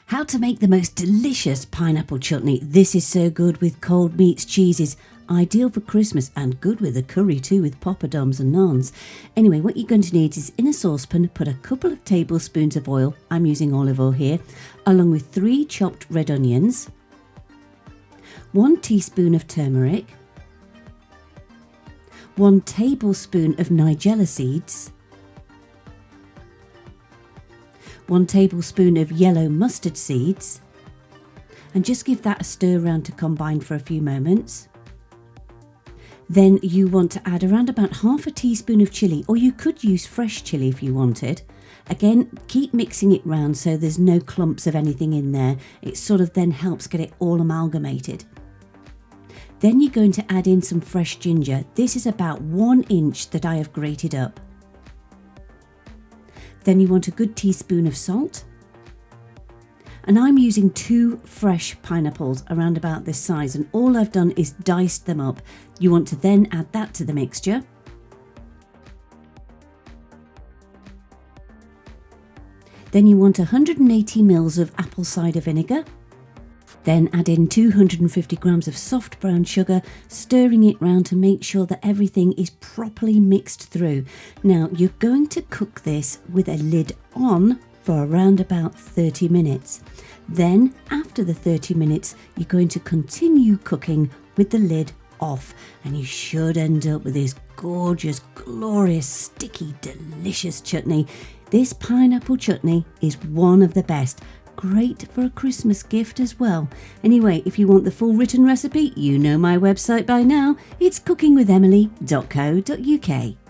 How to make the most delicious pineapple chutney. This is so good with cold meats, cheeses, ideal for Christmas and good with a curry too with popodums and naans. Anyway, what you're going to need is in a saucepan, put a couple of tablespoons of oil, I'm using olive oil here, along with 3 chopped red onions, 1 teaspoon of turmeric, 1 tablespoon of nigella seeds, 1 tablespoon of yellow mustard seeds, and just give that a stir around to combine for a few moments. Then you want to add around about half a teaspoon of chilli, or you could use fresh chilli if you wanted. Again, keep mixing it round so there's no clumps of anything in there. It sort of then helps get it all amalgamated. Then you're going to add in some fresh ginger. This is about 1 inch that I have grated up. Then you want a good teaspoon of salt. And I'm using 2 fresh pineapples around about this size, and all I've done is diced them up. You want to then add that to the mixture. Then you want 180 ml of apple cider vinegar. Then add in 250 grams of soft brown sugar, stirring it round to make sure that everything is properly mixed through. Now you're going to cook this with a lid on for around about 30 minutes. Then after the 30 minutes, you're going to continue cooking with the lid off, and you should end up with this gorgeous, glorious, sticky, delicious chutney. This pineapple chutney is one of the best. Great for a Christmas gift as well. Anyway, if you want the full written recipe, you know my website by now. It's cookingwithemily.co.uk.